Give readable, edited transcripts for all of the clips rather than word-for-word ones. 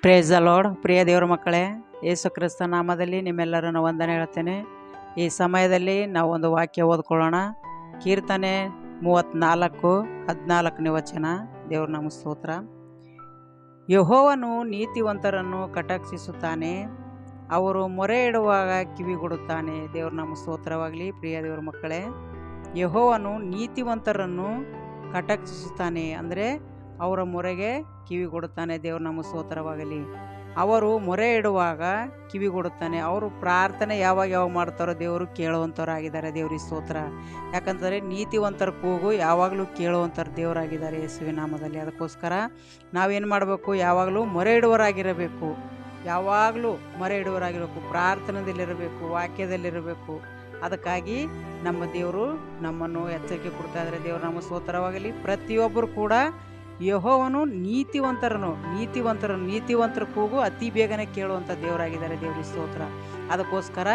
Praise the lord. ಪ್ರಿಯ ದೇವರ ಮಕ್ಕಳೇ, ಯೇಸು ಕ್ರಿಸ್ತ ನಾಮದಲ್ಲಿ ನಿಮ್ಮೆಲ್ಲರನ್ನು ವಂದನೆ ಹೇಳ್ತೇನೆ. ಈ ಸಮಯದಲ್ಲಿ ನಾವು ಒಂದು ವಾಕ್ಯ ಓದ್ಕೊಳ್ಳೋಣ. ಕೀರ್ತನೆ 34:14 ವಚನ. ದೇವ್ರ ನಾಮ ಸ್ತೋತ್ರ. ಯೆಹೋವನು ನೀತಿವಂತರನ್ನು ಕಟಾಕ್ಷಿಸುತ್ತಾನೆ, ಅವರು ಮೊರೆ ಇಡುವಾಗ ಕಿವಿಗೊಡುತ್ತಾನೆ. ದೇವ್ರ ನಾಮ ಸ್ತೋತ್ರವಾಗಲಿ. ಪ್ರಿಯ ದೇವರ ಮಕ್ಕಳೇ, ಯೆಹೋವನು ನೀತಿವಂತರನ್ನು ಕಟಾಕ್ಷಿಸುತ್ತಾನೆ ಅಂದರೆ ಅವರ ಮೊರೆಗೆ ಕಿವಿಗೊಡುತ್ತಾನೆ. ದೇವ್ರ ನಾಮ ಸ್ತೋತ್ರವಾಗಲಿ. ಅವರು ಮೊರೆ ಇಡುವಾಗ ಕಿವಿಗೊಡುತ್ತಾನೆ. ಅವರು ಪ್ರಾರ್ಥನೆ ಯಾವಾಗ ಮಾಡ್ತಾರೋ ದೇವರು ಕೇಳುವಂಥವ್ರಾಗಿದ್ದಾರೆ. ದೇವ್ರಿಗೆ ಸ್ತೋತ್ರ. ಯಾಕಂತಂದರೆ ನೀತಿವಂತರ ಕೂಗು ಯಾವಾಗಲೂ ಕೇಳುವಂಥವ್ರು ದೇವರಾಗಿದ್ದಾರೆ ಯೇಸುವಿನ ನಾಮದಲ್ಲಿ. ಅದಕ್ಕೋಸ್ಕರ ನಾವೇನು ಮಾಡಬೇಕು? ಯಾವಾಗಲೂ ಮೊರೆ ಇಡುವರಾಗಿರಬೇಕು. ಯಾವಾಗಲೂ ಮೊರೆ ಇಡುವರಾಗಿರಬೇಕು, ಪ್ರಾರ್ಥನೆಯಲ್ಲಿರಬೇಕು, ವಾಕ್ಯದಲ್ಲಿರಬೇಕು. ಅದಕ್ಕಾಗಿ ನಮ್ಮ ದೇವರು ನಮ್ಮನ್ನು ಎಚ್ಚರಿಕೆ ಕೊಡ್ತಾ ಇದ್ದಾರೆ. ದೇವ್ರ ನಮ್ಮ ಸ್ತೋತ್ರವಾಗಲಿ. ಪ್ರತಿಯೊಬ್ಬರು ಕೂಡ ಯೆಹೋವನು ನೀತಿವಂತರ ಕೂಗು ಅತಿ ಬೇಗನೆ ಕೇಳುವಂಥ ದೇವರಾಗಿದ್ದಾರೆ. ದೇವ್ರಿಗೆ ಸ್ತೋತ್ರ. ಅದಕ್ಕೋಸ್ಕರ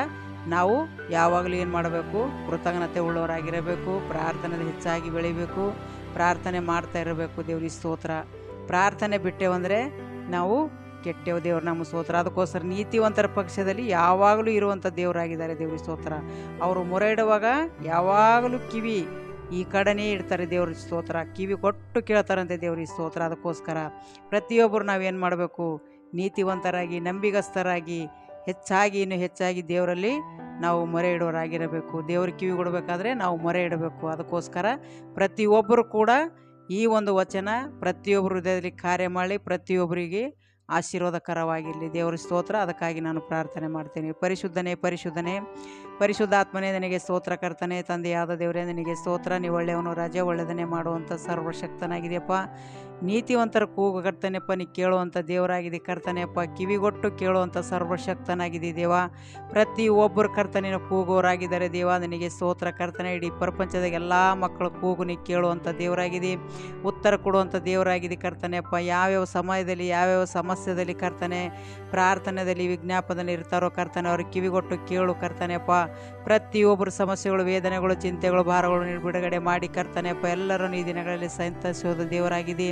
ನಾವು ಯಾವಾಗಲೂ ಏನು ಮಾಡಬೇಕು? ಕೃತಜ್ಞತೆ ಉಳ್ಳವರಾಗಿರಬೇಕು. ಪ್ರಾರ್ಥನೆ ಹೆಚ್ಚಾಗಿ ಬೆಳಿಬೇಕು. ಪ್ರಾರ್ಥನೆ ಮಾಡ್ತಾ ಇರಬೇಕು. ದೇವ್ರಿಗೆ ಸ್ತೋತ್ರ. ಪ್ರಾರ್ಥನೆ ಬಿಟ್ಟೇವಂದರೆ ನಾವು ಕೆಟ್ಟೆವು. ದೇವ್ರ ನಮ್ಮ ಸ್ತೋತ್ರ. ಅದಕ್ಕೋಸ್ಕರ ನೀತಿವಂತರ ಪಕ್ಷದಲ್ಲಿ ಯಾವಾಗಲೂ ಇರುವಂಥ ದೇವರಾಗಿದ್ದಾರೆ. ದೇವ್ರಿಗೆ ಸ್ತೋತ್ರ. ಅವರು ಮೊರೆ ಇಡುವಾಗ ಯಾವಾಗಲೂ ಕಿವಿ ಈ ಕಡೆನೇ ಇಡ್ತಾರೆ. ದೇವ್ರ ಸ್ತೋತ್ರ. ಕಿವಿ ಕೊಟ್ಟು ಕೇಳ್ತಾರಂತೆ. ದೇವ್ರಿಗೆ ಸ್ತೋತ್ರ. ಅದಕ್ಕೋಸ್ಕರ ಪ್ರತಿಯೊಬ್ಬರು ನಾವೇನು ಮಾಡಬೇಕು? ನೀತಿವಂತರಾಗಿ, ನಂಬಿಗಸ್ತರಾಗಿ, ಇನ್ನೂ ಹೆಚ್ಚಾಗಿ ದೇವರಲ್ಲಿ ನಾವು ಮೊರೆ ಇಡೋರಾಗಿರಬೇಕು. ದೇವ್ರಿಗೆ ಕಿವಿ ಕೊಡಬೇಕಾದ್ರೆ ನಾವು ಮೊರೆ ಇಡಬೇಕು. ಅದಕ್ಕೋಸ್ಕರ ಪ್ರತಿಯೊಬ್ಬರು ಕೂಡ ಈ ಒಂದು ವಚನ ಪ್ರತಿಯೊಬ್ಬರ ಹೃದಯದಲ್ಲಿ ಕಾರ್ಯ ಮಾಡಿ ಪ್ರತಿಯೊಬ್ಬರಿಗೆ ಆಶೀರ್ವಾದಕರವಾಗಿರಲಿ. ದೇವರ ಸ್ತೋತ್ರ. ಅದಕ್ಕಾಗಿ ನಾನು ಪ್ರಾರ್ಥನೆ ಮಾಡ್ತೇನೆ. ಪರಿಶುದ್ಧಾತ್ಮನೇ ನನಗೆ ಸ್ತೋತ್ರ. ಕರ್ತನೆ, ತಂದೆಯಾದ ದೇವರೇ ನಿನಗೆ ಸ್ತೋತ್ರ. ನೀವು ಒಳ್ಳೆಯವನು ರಾಜ, ಒಳ್ಳೆಯದನ್ನೇ ಮಾಡುವಂಥ ಸರ್ವಶಕ್ತನಾಗಿದೆಯಪ್ಪ. ನೀತಿವಂತರ ಕೂಗು ಕರ್ತನೆಯಪ್ಪ ನೀ ಕೇಳುವಂಥ ದೇವರಾಗಿದೆ ಕರ್ತನೆಯಪ್ಪ. ಕಿವಿಗೊಟ್ಟು ಕೇಳುವಂಥ ಸರ್ವಶಕ್ತನಾಗಿದೆ ದೇವ. ಪ್ರತಿಯೊಬ್ಬರು ಕರ್ತನೆಯ ಕೂಗೋರಾಗಿದ್ದಾರೆ ದೇವ. ನಿನಗೆ ಸ್ತೋತ್ರ ಕರ್ತನೆ. ಇಡೀ ಪ್ರಪಂಚದಾಗ ಎಲ್ಲ ಮಕ್ಕಳ ಕೂಗು ನೀ ಕೇಳುವಂಥ ದೇವರಾಗಿದೆ, ಉತ್ತರ ಕೊಡುವಂಥ ದೇವರಾಗಿದೆ ಕರ್ತನೆಯಪ್ಪ. ಯಾವ್ಯಾವ ಸಮಯದಲ್ಲಿ ಯಾವ್ಯಾವ ಸಮಸ್ಯೆದಲ್ಲಿ ಕರ್ತನೆ ಪ್ರಾರ್ಥನೆಯಲ್ಲಿ ವಿಜ್ಞಾಪದಲ್ಲಿ ಇರ್ತಾರೋ ಕರ್ತನೆ, ಅವ್ರಿಗೆ ಕಿವಿಗೊಟ್ಟು ಕೇಳು ಕರ್ತನೆಯಪ್ಪ. ಪ್ರತಿಯೊಬ್ಬರ ಸಮಸ್ಯೆಗಳು, ವೇದನೆಗಳು, ಚಿಂತೆಗಳು, ಭಾರಗಳು ಬಿಡುಗಡೆ ಮಾಡಿ ಕರ್ತನೆಯಪ್ಪ. ಎಲ್ಲರನ್ನು ಈ ದಿನಗಳಲ್ಲಿ ಸಂತೈಸೋದು ದೇವರಾಗಿದೆ.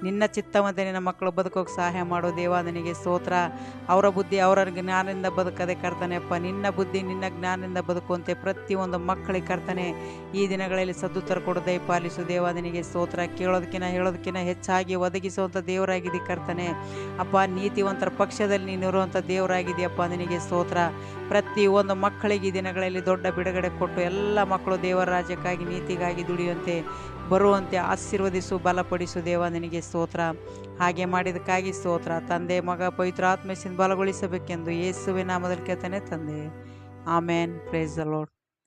ನಿನ್ನ ಚಿತ್ತವಂತೆ ನಿನ್ನ ಮಕ್ಕಳು ಬದುಕೋಕೆ ಸಹಾಯ ಮಾಡೋ ದೇವ. ನಿನಗೆ ಸ್ತೋತ್ರ. ಅವರ ಬುದ್ಧಿ ಅವರ ಜ್ಞಾನದಿಂದ ಬದುಕದೆ ಕರ್ತನೆಯಪ್ಪ. ನಿನ್ನ ಬುದ್ಧಿ ನಿನ್ನ ಜ್ಞಾನದಿಂದ ಬದುಕುವಂತೆ ಪ್ರತಿಯೊಂದು ಮಕ್ಕಳಿಗೆ ಕರ್ತನೆ ಈ ದಿನಗಳಲ್ಲಿ ಸದ್ದುತ್ತರ ಕೊಡು ದಯಪಾಲಿಸು ದೇವ. ನಿನಗೆ ಸ್ತೋತ್ರ. ಕೇಳೋದಕ್ಕಿಂತ ಹೇಳೋದಕ್ಕಿಂತ ಹೆಚ್ಚಾಗಿ ಒದಗಿಸುವಂಥ ದೇವರಾಗಿದೆ ಕರ್ತನೆ ಅಪ್ಪ. ನೀತಿವಂತರ ಪಕ್ಷದಲ್ಲಿ ನೀನು ಇರುವಂಥ ದೇವರಾಗಿದೆಯಪ್ಪ. ನಿನಗೆ ಸ್ತೋತ್ರ. ಪ್ರತಿಯೊಂದು ಮಕ್ಕಳಿಗೆ ಈ ದಿನಗಳಲ್ಲಿ ದೊಡ್ಡ ಬಿಡುಗಡೆ ಕೊಟ್ಟು ಎಲ್ಲ ಮಕ್ಕಳು ದೇವರ ರಾಜ್ಯಕ್ಕಾಗಿ ನೀತಿಗಾಗಿ ದುಡಿಯುವಂತೆ ಬರುವಂತೆ ಆಶೀರ್ವದಿಸು, ಬಲಪಡಿಸು ದೇವ. ನಿನಗೆ ಸ್ತೋತ್ರ. ಹಾಗೆ ಮಾಡಿದಕ್ಕಾಗಿ ಸ್ತೋತ್ರ. ತಂದೆ, ಮಗ, ಪವಿತ್ರಾತ್ಮದಿಂದ ಬಲಗೊಳಿಸಬೇಕೆಂದು ಯೇಸುವಿನ ನಾಮದಲ್ಲಿ ಕೇಳ್ತೇನೆ ತಂದೆ. ಆಮೇನ್. Praise the lord.